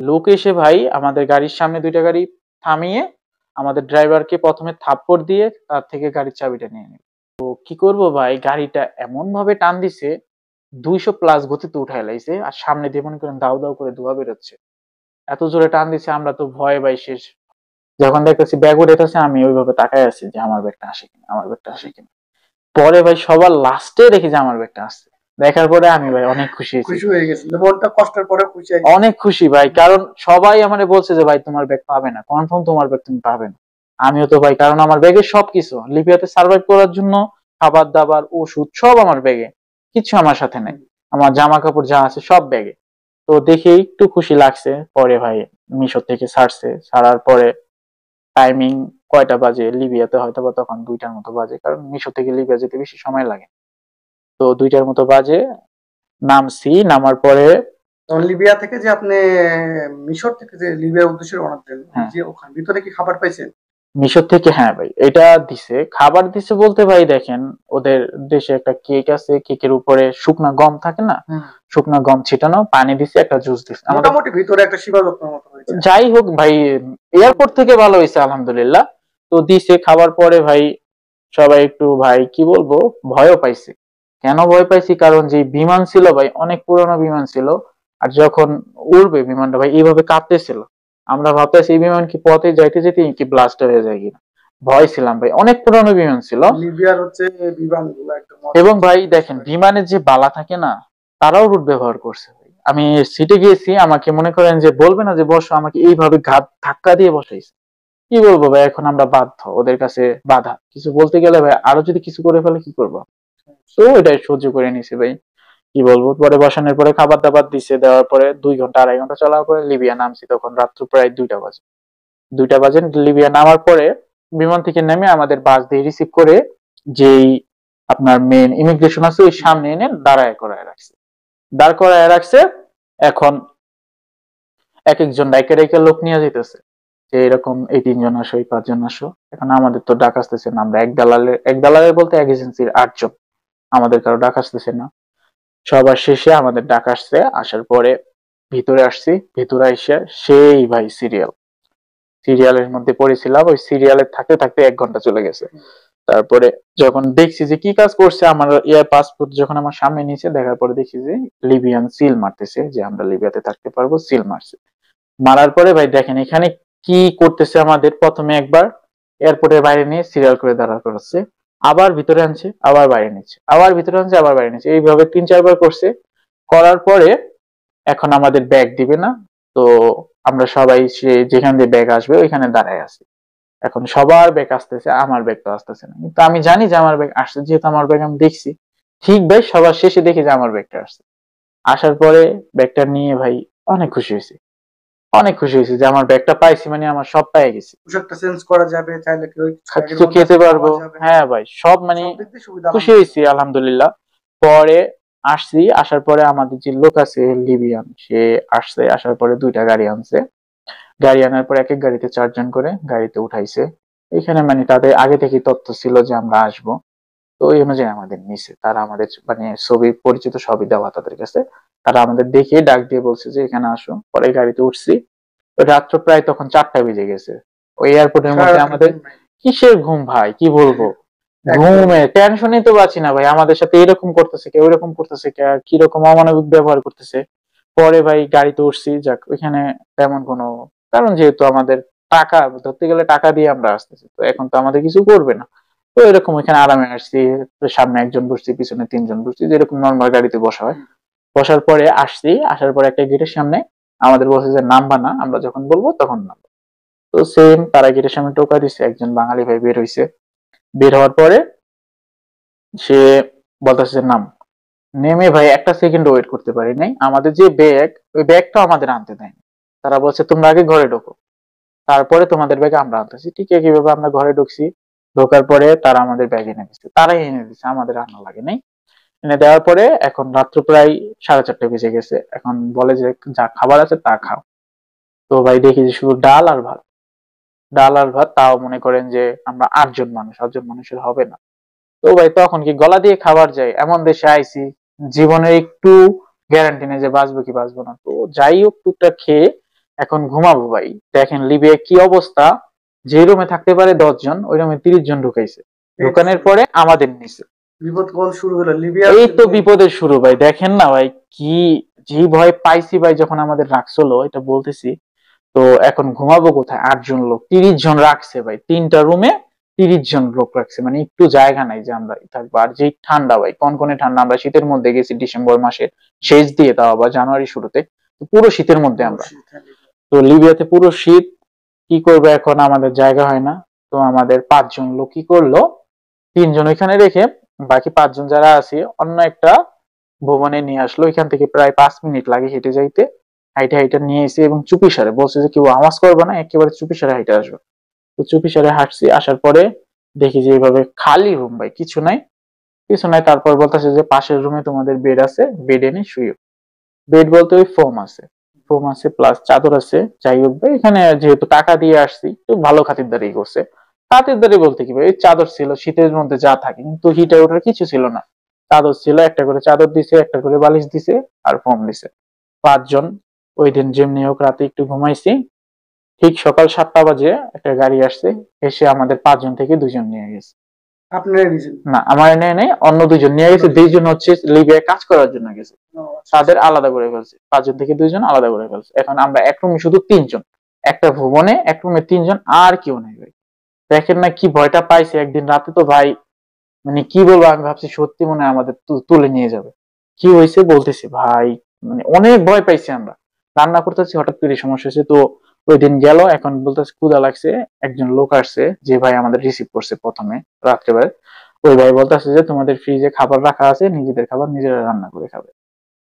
লোক এসে ভাই আমাদের গাড়ির সামনে ২ টা গাড়ি থামিয়ে আমাদের ড্রাইভারকে ১ম এ থাপ্পড় দিয়ে তার থেকে গাড়ির চাবিটা নিয়ে নিল। তো কি করব ভাই, গাড়িটা এমনভাবে টান দিছে ২০০ প্লাস গতিতে উঠায় লাইছে। আর সামনে দিয়ে মনে করেন দাউ, দাউ করে ধোঁয়া বেরোচ্ছে। এত জোরে টান দিছে আমরা তো ভয়ে ভাই শেষ। যখন দেখতেছি ব্যাগ উঠাইতেছে আমি ওইভাবে তাকায় আছি যে আমার ব্যাগটা আসে কিনা, আমার ব্যাগটা আসে কিনা। পরে ভাই সবার লাস্টে দেখি যে আমার ব্যাগটা আসছে। দেখার পরে আমি ভাই অনেক খুশি হয়েছি। খুশি হয়ে গেছেন, মনটা কষ্টের পরে খুশি হয়ে অনেক খুশি ভাই, কারণ সবাই আমারে বলছে যে ভাই তোমার ব্যাগ পাবে না, কনফার্ম তোমার ব্যাগ তুমি পাবে না। আমিও তো ভাই, কারণ আমার ব্যাগে সবকিছু লিবিয়াতে সার্ভাইভ করার জন্য খাবার দাবার ওষুধ সব আমার ব্যাগে, কিছু আমার সাথে নেই। আমার জামা কাপড় যা আছে সব ব্যাগে। তো দেখে একটু খুশি লাগছে। পরে ভাই মিশর থেকে ছাড়ছে, ছাড়ার পরে টাইমিং কয়টা বাজে লিবিয়াতে, হয়তো বা তখন ২টার মতো বাজে, কারণ মিশর থেকে লিবিয়া যেতে বেশি সময় লাগে। তো ২টার মতো বাজে, নামছি। নামার পরে তখন লিবিয়া থেকে যে আপনি মিশর থেকে যে লিবিয়ার উদ্দেশ্যে রওনা দিলেন, হ্যাঁ, যে ওখানে ভিতরে কি খাবার পাইছেন? মিশর থেকে হ্যাঁ ভাই, এটা দিছে, খাবার দিছে বলতে ভাই দেখেন, ওদের দেশে একটা কেক আছে, কেকের উপরে শুকনা গম থাকে না, শুকনা গম ছিটানো, পানি দিছে, একটা জুস দিছে আমাদের। মোটামুটি ভিতরে একটা সেবা যত্নের মতো হয়েছে। যাই হোক ভাই, এয়ারপোর্ট থেকে ভালো হয়েছে আলহামদুলিল্লাহ। তো দিছে, খাবার পরে ভাই সবাই একটু ভাই কি বলবো ভয়ও পাইছে। কেন ভয় পাইছি, কারণ যে বিমান ছিল ভাই অনেক পুরনো বিমান ছিল। আর যখন উড়বে বিমানটা ভাই এইভাবে কাঁপতেছিল, আমরা ভাবতেছি এই বিমান কি পথে যাইতে যেতে কি ব্লাস্ট হয়ে যায় কিনা। ভয় ছিলাম ভাই, অনেক পুরনো বিমান ছিল। লিবিয়ার হচ্ছে বিমানগুলো একদম এবং ভাই দেখেন বিমানের যে বালা থাকে না, তারাও রুট ব্যবহার করছে ভাই। আমি সিটে গিয়েছি, আমাকে মনে করেন যে বলবে না যে বসো, আমাকে এইভাবে ঘাত ধাক্কা দিয়ে বসাইছে। কি বলবো ভাই, এখন আমরা বাধ্য, ওদের কাছে বাধা কিছু বলতে গেলে ভাই আরো যদি কিছু করে ফেলে কি করবো। তো এটাই সহ্য করে নিছি ভাই, কি বলবো। পরে বসানোর পরে খাবার দাবার দিছে, দেওয়ার পরে ২ ঘন্টা ২.৫ ঘন্টা চলার পরে লিবিয়া নামছি, তখন রাত্র প্রায় ২টা বাজে। ২টা বাজে লিবিয়া নামার পরে বিমান থেকে নেমে আমাদের বাস দিয়ে রিসিভ করে যেই আপনার মেন ইমিগ্রেশন আছে ওই সামনে এনে দাঁড় করায় রাখছে। এখন এক একজন ডাইকে ডাইকে লোক নিয়ে যেতেছে যে এরকম এই ৩ জন আসো, এই ৫ জন আসো। এখন আমাদের তো ডাক আসতেছে না, আমরা এক দালালের বলতে এক এজেন্সির ৮ জন, আমাদের কারো ডাক আসতেছে না। সবার শেষে আমাদের ডাক আসছে, আসার পরে ভিতরে আসছি, ভিতরে এসে সেই ভাই সিরিয়ালের মধ্যে পড়েছিলাম, ওই সিরিয়ালে থাকতে থাকতে ১ ঘন্টা চলে গেছে। তারপরে যখন দেখছি যে কি কাজ করছে, আমার এয়ার পাসপোর্ট যখন আমার সামনে নিয়েছে, দেখার পরে দেখছি যে লিবিয়ান সিল মারতেছে, যে আমরা লিবিয়াতে থাকতে পারবো, সিল মারছে। মারার পরে ভাই দেখেন এখানে কি করতেছে, আমাদের প্রথমে একবার এয়ারপোর্টের বাইরে নিয়ে সিরিয়াল করে দাঁড়া করাচ্ছে, আবার ভিতরে আনছে, আবার বাইরে নিচ্ছে, আবার ভিতরে আনছে, আবার বাইরে নিচ্ছে, এইভাবে ৩-৪ বার করছে। করার পরে এখন আমাদের ব্যাগ দিবে না। তো আমরা সবাই সে যেখান দিয়ে ব্যাগ আসবে ওইখানে দাঁড়ায় আছি। এখন সবার ব্যাগ আসতেছে, আমার ব্যাগ তো আসতেছে না, কিন্তু আমি জানি যে আমার ব্যাগ আসছে, যেহেতু আমার ব্যাগ আমি দেখছি। ঠিক ভাই সবার শেষে দেখি যে আমার ব্যাগটা আসছে। আসার পরে ব্যাগটা নিয়ে ভাই অনেক খুশি হয়েছি, অনেক খুশি হয়েছি যে আমার ব্যাগটা পাইছি, মানে আমার সব পেয়ে গেছি। পোশাকটা চেঞ্জ করা যাবে, চাইলে কেউ কিছু খেতে পারবো, হ্যাঁ ভাই সব মানে সব দিক দিয়ে সুবিধা খুশি হয়েছি আলহামদুলিল্লাহ। পরে আসছি, আসার পরে আমাদের যে লোক আছে লিবিয়ান, সে আসছে, আসার পরে ২টা গাড়ি আনছে। গাড়ি আনার পর এক এক গাড়িতে ৪ জন করে গাড়িতে উঠাইছে। এখানে মানে তাদের আগে থেকে তথ্য ছিল যে আমরা আসবো, তো ওই অনুযায়ী আমাদের নিছে। তারা আমাদের মানে ছবি পরিচিত সবই দেওয়া তাদের কাছে। তারা আমাদের দেখে ডাক দিয়ে বলছে যে এখানে আসো। পরে গাড়িতে উঠছি, রাত্র প্রায় তখন ৪টা বেজে গেছে। ওই এয়ারপোর্টের মধ্যে আমাদের কিসের ঘুম ভাই, কি বলবো, ঘুমে টেনশনই তো পাচ্ছি না ভাই। আমাদের সাথে এরকম করতেছে কে, ওইরকম করতেছে কে, আর কিরকম অমানবিক ব্যবহার করতেছে। পরে ভাই গাড়িতে উঠছি, যাক ওইখানে তেমন কোনো, কারণ যেহেতু আমাদের টাকা ধরতে গেলে টাকা দিয়ে আমরা আসতেছি, তো এখন তো আমাদের কিছু করবে না। তো এরকম ওইখানে আরামে আসছি, সামনে ১ জন বসছি, পিছনে ৩ জন বসছি, যেরকম নর্মাল গাড়িতে বসা হয়। বসার পরে আসছি, আসার পরে একটা গেটের সামনে আমাদের বলছে যে নামবা না, আমরা যখন বলবো তখন নামবো। তো সেম তারা গেটের সামনে টোকা দিচ্ছে, একজন বাঙালি ভাই বের হইছে। বের হওয়ার পরে সে বলতেছে যে নাম। নেমে ভাই একটা সেকেন্ড ওয়েট করতে পারি নাই, আমাদের যে ব্যাগ, ওই ব্যাগটা আমাদের আনতে দেয়নি। তারা বলছে তোমরা আগে ঘরে ঢোকো, তারপরে তোমাদের ব্যাগ আমরা আনতেছি। ঠিক কিভাবে আমরা ঘরে ঢুকছি, ঢোকার পরে তারা আমাদের ব্যাগ এনে দিচ্ছে, তারাই এনে দিচ্ছে, আমাদের আনা লাগে নাই। এনে দেওয়ার পরে এখন রাত্র প্রায় ৪:৩০ বেজে গেছে। এখন বলে যে যা খাবার আছে তা খাও। তো ভাই দেখি যে শুধু ডাল আর ভাত, তাও মনে করেন যে আমরা ৮ জন মানুষ, ৮ জন মানুষের হবে না। তো ভাই তখন কি গলা দিয়ে খাবার যায়, এমন দেশে আইছি, জীবনের একটু গ্যারান্টি নেই যে বাঁচবো কি বাঁচবো না। তো যাই হোক টুকটাক খেয়ে এখন ঘুমাবো ভাই। দেখেন লিবিয়া কি অবস্থা, যে রুমে থাকতে পারে 10 জন ওই রুমে 30 জন ঢুকাইছে, ঢুকানোর পরে আমাদের নিচে। বিপদ কখন শুরু হলো লিবিয়া? এই তো বিপদের শুরু ভাই। দেখেন না ভাই কি, যে ভয় পাইছি ভাই যখন আমাদের রাখছিল, এটা বলতেছি। তো এখন ঘুমাবো কোথায়? 8 জন লোক, 30 জন রাখছে ভাই, 3টা রুমে 30 জন লোক রাখছে, মানে একটু জায়গা নাই যে আমরা থাকবো। আর যে ঠান্ডা ভাই, কনকনে ঠান্ডা। আমরা শীতের মধ্যে গেছি, ডিসেম্বর মাসের শেষ দিয়ে, তাও আবার জানুয়ারি শুরুতে, তো পুরো শীতের মধ্যে আমরা। তো লিবিয়াতে পুরো শীত, কি করবো এখন, আমাদের জায়গা হয় না। তো আমাদের 5 জন লোক কি করলো, 3 জন ওইখানে রেখে বাকি 5 জন যারা আছে অন্য একটা ভবনে নিয়ে আসলো। এখান থেকে প্রায় 5 মিনিট লাগে হেঁটে যাইতে। হাইটে হাইটে নিয়ে এসে এবং চুপিসারে বলছে যে কেউ আওয়াজ করবে না, একেবারে চুপিসারে হাইটে আসবে। তো চুপিসারে হাঁটছি, আসার পরে দেখি যে এইভাবে খালি রুম ভাই, কিছু নাই কিছু নাই। তারপর বলতেছে যে পাশের রুমে তোমাদের বেড আছে, বেড এনে শুয়ে। বেড বলতে ওই ফোম আছে, ফোম আছে প্লাস চাদর আছে। যাই হোক ভাই, এখানে যেহেতু টাকা দিয়ে আসছি একটু ভালো খাতিরদারি করছে। খাতিরদারি বলতে কি ভাই, এই চাদর ছিল, শীতের মধ্যে যা থাকে, কিন্তু হিটার ওটার কিছু ছিল না। চাদর ছিল, একটা করে চাদর দিছে, একটা করে বালিশ দিছে, আর ফোম দিছে। 5 জন ওই দিন যেমনি হোক রাতে একটু ঘুমাইছি। ঠিক সকাল 7টা বাজে একটা গাড়ি আসছে, এসে আমাদের 5 জন থেকে 2 জন নিয়ে গেছে। আপনারা নিজেন? না, আমার নেয় নাই, অন্য 2 জন নিয়ে গেছে। 2 জন হচ্ছে লিবিয়ায় কাজ করার জন্য গেছে, তাদের আলাদা করে ফেলছে। 5 জন থেকে 2 জন আলাদা করে ফেলছে। এখন আমরা এক রুমে শুধু 3 জন, একটা ভবনে এক রুমে 3 জন, আর কেউ নেই ভাই। দেখেন না কি ভয়টা পাইছে একদিন রাতে, তো ভাই মানে কি বলবো, আমি ভাবছি সত্যি মনে হয় আমাদের তুলে নিয়ে যাবে। কি হয়েছে বলতেছি ভাই, মানে অনেক ভয় পাইছি আমরা। রান্না করতেছি, হঠাৎ করে সমস্যা হয়েছে। তো ওই দিন গেল, এখন বলতেছে ক্ষুধা লাগছে। একজন লোক আসছে, যে ভাই আমাদের রিসিভ করছে প্রথমে রাত্রেবেলা। ওই ভাই বলতেছে যে তোমাদের ফ্রিজে খাবার রাখা আছে, নিজেদের খাবার নিজেরা রান্না করে খাবে।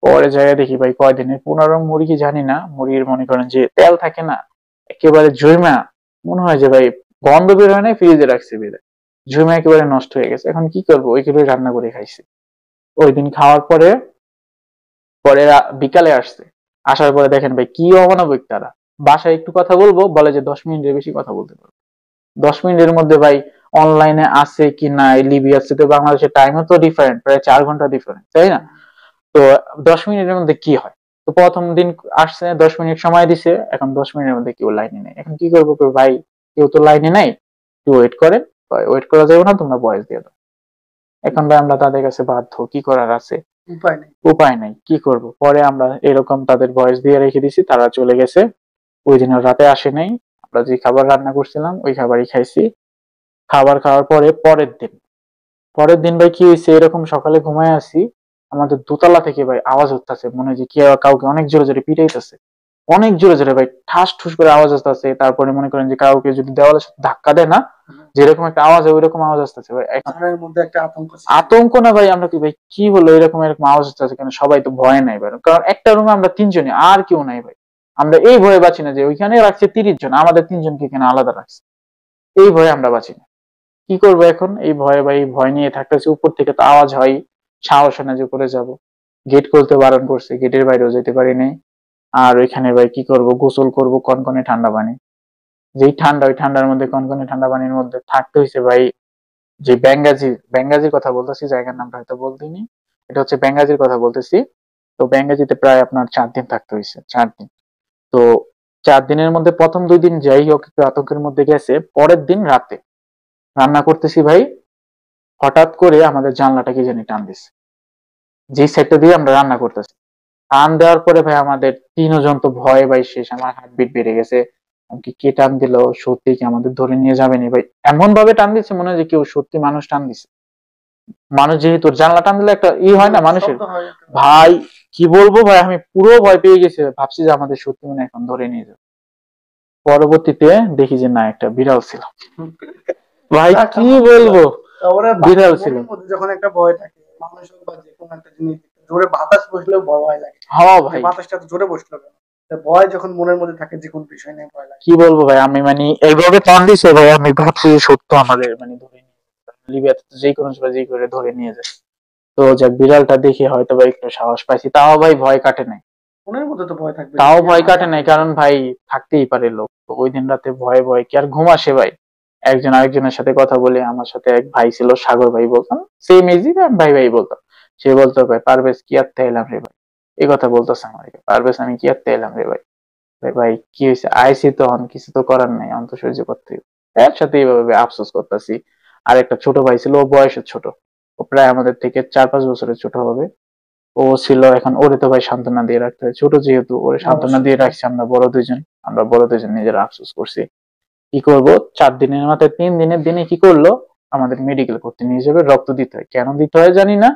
পরে জায়গায় দেখি ভাই কয়দিনের 15 মুরগি জানি না, মুরগির মনে করেন যে তেল থাকে না, একেবারে জৈমা, মনে হয় যে ভাই গন্ধ বের হয় না, ফ্রিজে রাখছে বের, জৈমা একেবারে নষ্ট হয়ে গেছে। এখন কি করবো, ওইগুলো রান্না করে খাইছি। ওই দিন খাওয়ার পরে পরে বিকালে আসছে। আসার পরে দেখেন ভাই কি অমানবিক তারা। বাসায় একটু কথা বলবো, বলে যে 10 মিনিটের বেশি কথা বলতে পারবো। 10 মিনিটের মধ্যে ভাই অনলাইনে আছে কি না, লিবিয়ার তো বাংলাদেশের টাইমও তো ডিফারেন্ট, প্রায় 4 ঘন্টা ডিফারেন্ট, তাই না? তো 10 মিনিটের মধ্যে কি হয়? তো প্রথম দিন আসছে, 10 মিনিট সময় দিছে, এখন 10 মিনিটের মধ্যে কেউ লাইনে নেই। এখন কি করবো, ভাই কেউ তো লাইনে নাই, একটু ওয়েট করেন। ওয়েট করা যাবে না, তোমরা ভয়েস দিয়ে দাও। এখন ভাই আমরা তাদের কাছে বাধ্য, কি করার আছে, উপায় নেই। উপায় নাই, কি করব। পরে আমরা এরকম তাদের ভয়েস দিয়ে রেখে দিছি, তারা চলে গেছে। ওই দিন রাতে আসে নাই। আমরা যে খাবার রান্না করছিলাম ওই খাবারই খাইছি। খাবার খাওয়ার পরে পরের দিন ভাই কি হয়েছে, এরকম সকালে ঘুমায় আছি, আমাদের দোতলা থেকে ভাই আওয়াজ হচ্ছে, মনে হয় যে কি কাউকে অনেক জোরে জোরে পিটাইতেছে, অনেক জোরে জোরে ভাই, ঠাস ঠুস করে আওয়াজ আসতেছে। তারপরে মনে করেন যে কাউকে যদি দেওয়ালের সাথে ধাক্কা দেয় না, যেরকম একটা আওয়াজ হয় ওইরকম আওয়াজ আসতেছে ভাই। আপনার মধ্যে একটা আতঙ্ক আতঙ্ক না ভাই, আমরা কি ভাই কি হলো, এরকম এরকম আওয়াজ আসতেছে কেন, সবাই তো ভয় নাই ভাই, কারণ একটা রুমে আমরা 3 জনই, আর কেউ নাই ভাই। আমরা এই ভয়ে বাঁচি না যে ওইখানে রাখছে 30 জন, আমাদের 3 জনকে এখানে আলাদা রাখছে, এই ভয়ে আমরা বাঁচি না। কি করবো এখন, এই ভয়ে ভাই, ভয় নিয়ে থাকতেছে। উপর থেকে তো আওয়াজ হয়, সাহস হয় না যে উপরে যাব। গেট খুলতে বারণ করছে, গেটের বাইরেও যেতে পারি নাই। আর ওইখানে ভাই কি করব, গোসল করব কনকনে ঠান্ডা পানি, যেই ঠান্ডা, ওই ঠান্ডার মধ্যে কনকনে ঠান্ডা পানির মধ্যে থাকতে হয়েছে ভাই। যে বেঙ্গাজির কথা বলতেছি, জায়গার নামটা হয়তো বলতেনি, এটা হচ্ছে বেঙ্গাজির কথা বলতেছি। তো বেঙ্গাজিতে প্রায় আপনার 4 দিন থাকতে হয়েছে, 4 দিন। তো 4 দিনের মধ্যে প্রথম 2 দিন যাই হোক একটু আতঙ্কের মধ্যে গেছে। পরের দিন রাতে রান্না করতেছি ভাই, হঠাৎ করে আমাদের জানলাটা কি জানি টান দিছে, যে সাইডটা দিয়ে আমরা রান্না করতেছি। টান দেওয়ার পরে ভাই আমাদের 3জন তো ভয়ে ভাই শেষ, আমার হার্টবিট বেড়ে গেছে। কি কে টান দিল, সত্যি কি আমাদের ধরে নিয়ে যাবে নি ভাই, এমন ভাবে টান দিচ্ছে মনে হয় যে কেউ সত্যি মানুষ টান দিছে। মানুষ যেহেতু জানলা টান দিলে একটা হয় না মানুষের, ভাই কি বলবো ভাই, আমি পুরো ভয় পেয়ে গেছি, ভাবছি যে আমাদের সত্যি মনে এখন ধরে নিয়ে যাবে। পরবর্তীতে দেখি যে না, একটা বিড়াল ছিল ভাই, কি বলবো, বিড়াল ছিল। যখন একটা ভয় থাকে মানুষের বা যে কোনো একটা জিনিস জোরে বাতাস বসলেও ভয় লাগে। হ্যাঁ ভাই, বাতাসটা তো জোরে বসলো কেন, ভয় যখন মনের মধ্যে থাকে যে কোনো বিষয় নিয়ে ভয় লাগে। কি বলবো ভাই, আমি মানে এইভাবে টান দিছে ভাই, আমি ভাবছি যে সত্য আমাদের মানে ধরে নিয়ে লিবিয়াতে তো যে কোনো সময় যে করে ধরে নিয়ে যায়। তো যাক, বিড়ালটা দেখে হয়তো ভাই একটু সাহস পাইছি, তাও ভাই ভয় কাটে নাই। মনের মধ্যে তো ভয় থাকবে, তাও ভয় কাটে নাই, কারণ ভাই থাকতেই পারে লোক। তো ওই দিন রাতে ভয়ে ভয়ে কি আর ঘুম আসে ভাই। একজন আরেকজনের সাথে কথা বলে, আমার সাথে এক ভাই ছিল, সাগর ভাই বলতাম, সেম এজই, ভাই ভাই বলতাম। সে বলতো ভাই পারভেজ কি আর এলাম রে ভাই, এই কথা বলতেছে আমাকে, পারভেজ আমি কি আর এলাম রে ভাই। ভাই কি হয়েছে, আইসি তখন কিছু তো করার নাই, অন্ত সহ্য করতে হবে। এর সাথে এইভাবে আফসোস করতেছি। আর একটা ছোট ভাই ছিল, ও বয়সে ছোট, ও প্রায় আমাদের থেকে 4-5 বছরের ছোট হবে। ও ছিল, এখন ওরে তো ভাই সান্ত্বনা দিয়ে রাখতে হয়, ছোট যেহেতু ওরে সান্ত্বনা অবশ্যই। দিয়ে রাখছি আমরা বড় দুইজন। আমরা বড় দুইজন নিজেরা আফসোস করছি। কি করব, 4 দিনের মাথায় 3 দিনের দিনে কি করলো, আমাদের মেডিকেল করতে নিয়ে যাবে, রক্ত দিতে হয়, কেন দিতে হয় জানি না,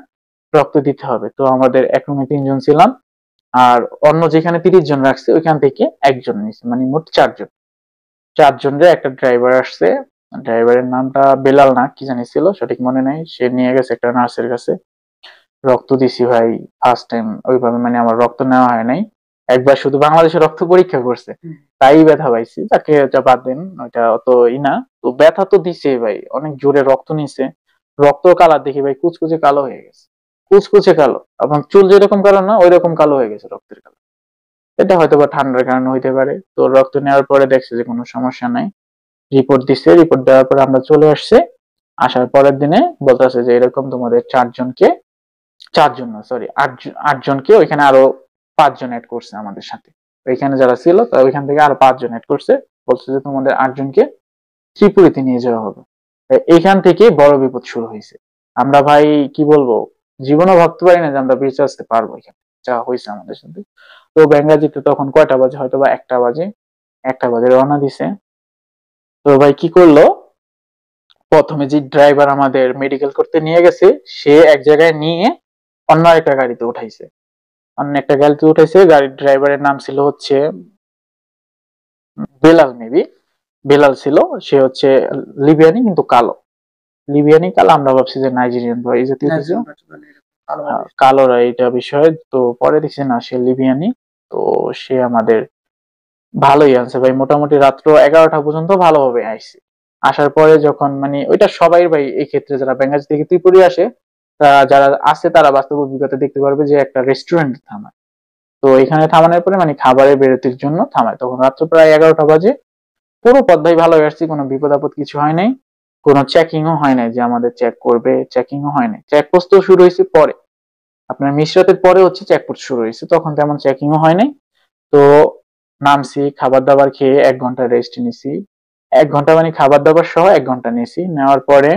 রক্ত দিতে হবে। তো আমাদের এক রুমে 3 জন ছিলাম, আর অন্য যেখানে 30 জন রাখছে ওইখান থেকে একজন নিয়েছে, মানে মোট 4 জন। 4 জনের একটা ড্রাইভার আসছে, ড্রাইভারের নামটা বেলাল না কি জানি ছিল, সঠিক মনে নাই। সে নিয়ে গেছে একটা নার্সের কাছে, রক্ত দিছি ভাই। ফার্স্ট টাইম ওইভাবে মানে আমার রক্ত নেওয়া হয় নাই, একবার শুধু বাংলাদেশে রক্ত পরীক্ষা করছে, তাই ব্যথা পাইছি। তাকে যা বাদ দেন, ওইটা অত না। তো ব্যথা তো দিছে ভাই, অনেক জোরে রক্ত নিছে। রক্ত কালার দেখি ভাই কুচকুচে কালো হয়ে গেছে, কুচকুচে কালো, এবং চুল যেরকম কালো না ওই রকম কালো হয়ে গেছে রক্তের কালার। এটা হয়তো বা ঠান্ডার কারণে হইতে পারে। তো রক্ত নেওয়ার পরে দেখছে যে কোনো সমস্যা নাই, রিপোর্ট দিছে। রিপোর্ট দেওয়ার পরে আমরা চলে আসছে। আসার পরের দিনে বলতেছে যে এরকম তোমাদের 4 জনকে, 4 জন না সরি 8 জনকে ওইখানে আরো 5 জন অ্যাড করছে আমাদের সাথে। ওইখানে যারা ছিল তা ওইখান থেকে আরো 5 জন অ্যাড করছে, বলছে যে তোমাদের 8 জনকে ত্রিপুরীতে নিয়ে যাওয়া হবে। এইখান থেকে বড় বিপদ শুরু হয়েছে। আমরা ভাই কি বলবো, জীবনও ভাবতে পারি না যে আমরা বেঁচে আসতে পারবো এখানে, যা হয়েছে আমাদের সাথে। তো বেঙ্গাজিতে তখন কয়টা বাজে, হয়তো বা 1টা বাজে, 1টা বাজে রওনা দিছে। তো ভাই কি করলো, প্রথমে যে ড্রাইভার আমাদের মেডিকেল করতে নিয়ে গেছে, সে এক জায়গায় নিয়ে অন্য একটা গাড়িতে উঠাইছে। অন্য একটা গাড়িতে উঠাইছে, গাড়ির ড্রাইভারের নাম ছিল হচ্ছে বেলাল মেবি, বেলাল ছিল। সে হচ্ছে লিবিয়ানি কিন্তু কালো, লিবিয়ানি কালো। আমরা ভাবছি যে নাইজেরিয়ান বা এই জাতীয় কিছু, কালোরা এটা বিষয়। তো পরে দেখছি না সে লিবিয়ানি। তো সে আমাদের ভালোই আনছে ভাই, মোটামুটি রাত্র 11টা পর্যন্ত ভালোভাবে আইছে। আসার পরে যখন মানে ওইটা সবাই ভাই এই ক্ষেত্রে যারা বেঙ্গালি থেকে ত্রিপুরি আসে, তারা যারা আছে তারা বাস্তব অভিজ্ঞতা দেখতে পারবে যে একটা রেস্টুরেন্ট থামায়। তো এখানে থামানোর পরে মানে খাবারের বিরতির জন্য থামায়। তখন রাত্র প্রায় 11টা বাজে। পুরো পথ ভাই ভালো আসছি, কোনো বিপদ আপদ কিছু হয় নাই। কোনো চেকিংও হয় নাই যে আমাদের চেক করবে, চেকিংও হয় নাই। চেকপোস্ট তো শুরু হয়েছে পরে, আপনার মিশরাতের পরে হচ্ছে চেকপোস্ট শুরু হয়েছে, তখন তেমন চেকিংও হয় নাই। তো নামছি, খাবার দাবার খেয়ে 1 ঘন্টা রেস্ট নিছি। 1 ঘন্টা মানে খাবার দাবার সহ 1 ঘন্টা নিছি। নেওয়ার পরে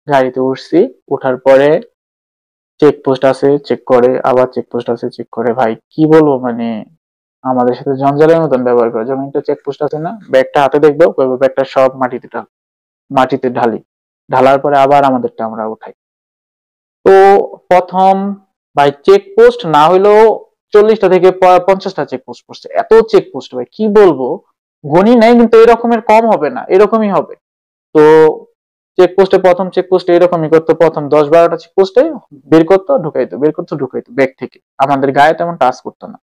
গাড়িতে উঠছি। উঠার পরে চেকপোস্ট আছে, চেক করে, আবার চেকপোস্ট আছে, চেক করে। ভাই কি বলবো মানে আমাদের সাথে জঞ্জালের মতন ব্যবহার করে। যেমন একটা চেকপোস্ট আছে না, ব্যাগটা হাতে দেখবো, ব্যাগটা সব মাটিতে ঢালি, ঢালার পরে আবার আমাদেরটা আমরা উঠাই। তো প্রথম ভাই চেকপোস্ট না হইলেও 40টা থেকে 50টা চেকপোস্ট পড়ছে। এত চেকপোস্ট ভাই কি বলবো, গণি নাই, কিন্তু এরকমের কম হবে না, এরকমই হবে। তো চেকপোস্টে, প্রথম চেকপোস্টে এরকমই করতো, প্রথম 10-12টা চেকপোস্টে বের করতো ঢুকাইতো, বের করতো ঢুকাইতো ব্যাগ থেকে, আমাদের গায়ে তেমন টাচ করতো না,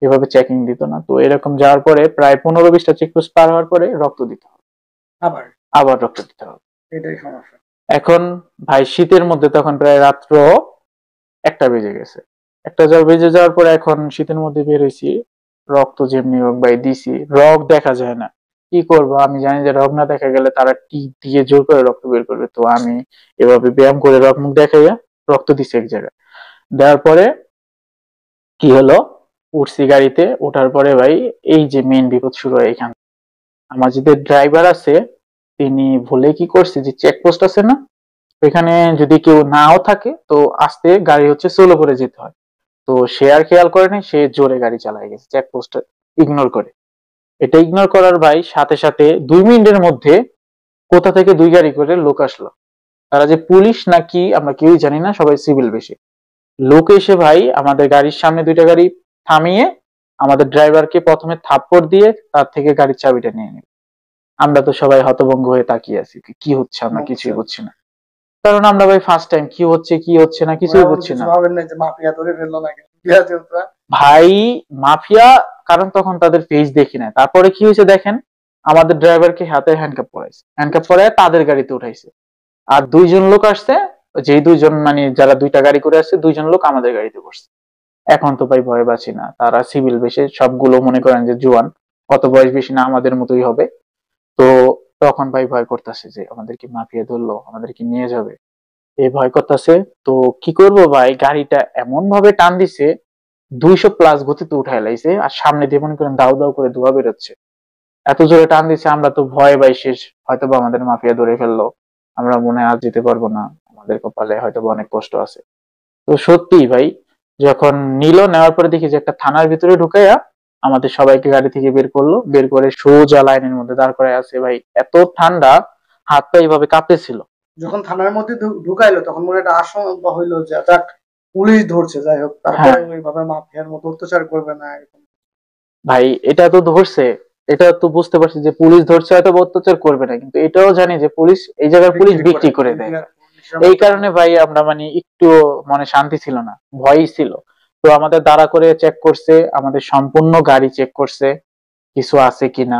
এভাবে চেকিং দিত না। তো এরকম যাওয়ার পরে প্রায় 15-20টা চেকপোস্ট পার হওয়ার পরে রক্ত দিতে হবে, আবার আবার রক্ত দিতে হবে। এটাই সমস্যা। এখন ভাই শীতের মধ্যে তখন প্রায় রাত্র 1টা বেজে গেছে। 1টা বেজে যাওয়ার পরে এখন শীতের মধ্যে বের হয়েছি, রক্ত যেমনি হোক ভাই দিছি, রগ দেখা যায় না। কি করব, আমি জানি যে রগ না দেখা গেলে তারা টিপ দিয়ে জোর করে রক্ত বের করবে। তো আমি এভাবে ব্যায়াম করে রগ মুখ দেখাইয়া রক্ত দিছি এক জায়গায়। দেওয়ার পরে কি হলো, উঠছি গাড়িতে। ওঠার পরে ভাই এই যে মেইন বিপদ শুরু হয় এখান। আমার যে ড্রাইভার আছে, তিনি ভুলে কি করছে, যে চেকপোস্ট আছে না, এখানে যদি কেউ নাও থাকে তো আস্তে গাড়ি হচ্ছে স্লো করে যেতে হয়। তো সে আর খেয়াল করে নাই, সে জোরে গাড়ি চালায় গেছে চেকপোস্ট ইগনোর করে। এটা ইগনোর করার ভাই সাথে সাথে 2 মিনিটের মধ্যে কোথা থেকে 2 গাড়ি করে লোক আসলো। তারা যে পুলিশ নাকি আমরা কেউই জানি না, সবাই সিভিল বেশে। লোক এসে ভাই আমাদের গাড়ির সামনে 2টা গাড়ি থামিয়ে আমাদের ড্রাইভারকে প্রথমে থাপ্পড় দিয়ে তার থেকে গাড়ির চাবিটা নিয়ে নিল। আমরা তো সবাই হতভম্ব হয়ে তাকিয়ে আছি, কি হচ্ছে আমরা কিছুই বুঝছি না। কারণ আমরা ভাই ফার্স্ট টাইম, কি হচ্ছে কি হচ্ছে না কিছুই বুঝছি না। ভাবেন না যে মাফিয়া ধরে ফেললো নাকি, মাফিয়া যেহেতু ভাই মাফিয়া, কারণ তখন তাদের ফেস দেখি না। তারপরে কি হয়েছে দেখেন, আমাদের ড্রাইভারকে হাতে হ্যান্ডকাপ পরাইছে, হ্যান্ডকাপ পরায় তাদের গাড়িতে উঠাইছে। আর 2জন লোক আসছে, যেই 2জন মানে যারা 2টা গাড়ি করে আসছে, 2জন লোক আমাদের গাড়িতে বসছে। এখন তো ভাই ভয় পাচ্ছি না, তারা সিভিল বেশে, সবগুলো মনে করেন যে জোয়ান, অত বয়স বেশি না, আমাদের মতোই হবে। তো তখন ভাই ভয় করতেছে যে আমাদেরকে মাফিয়া ধরলো, আমাদেরকে নিয়ে যাবে, এই ভয় করতেছে। তো কি করব ভাই, গাড়িটা এমন ভাবে টান দিছে, 200+ গতিতে উঠায় লাইছে, আর সামনে দিয়ে মনে করেন দাউ দাউ করে ধোঁয়া বেরোচ্ছে। এত জোরে টান দিছে, আমরা তো ভয়ে ভাই শেষ। হয়তোবা আমাদের মাফিয়া ধরে ফেললো, আমরা মনে হয় আর যেতে পারবো না, আমাদের কপালে হয়তোবা অনেক কষ্ট আছে। তো সত্যি ভাই, যখন নিল, নেওয়ার পরে দেখি যে একটা থানার ভিতরে ঢুকাইয়া আমাদের সবাইকে গাড়ি থেকে বের করলো, বের করে সোজা লাইনের মধ্যে দাঁড় করায় আছে ভাই। এত ঠান্ডা, হাত পা এইভাবে কাঁপতেছিল। যখন থানার মধ্যে ঢুকাইলো তখন মনে একটা আশঙ্কা হইলো যে যাক পুলিশ ধরছে, যাই হোক তারপর হ্যাঁ ওইভাবে মাফিয়ার মতো অত্যাচার করবে না এরকম। ভাই, এটা তো ধরছে, এটা তো বুঝতে পারছি যে পুলিশ ধরছে, হয়তো বা অত্যাচার করবে না, কিন্তু এটাও জানি যে পুলিশ এই জায়গায় পুলিশ বিক্রি করে দেয়। পুলিশের এই মতো কারণে ভাই আমরা মানে একটু মনে শান্তি ছিল না, ভয়ই ছিল। তো আমাদের দাঁড়া করে চেক করছে, আমাদের সম্পূর্ণ গাড়ি চেক করছে কিছু আছে কিনা।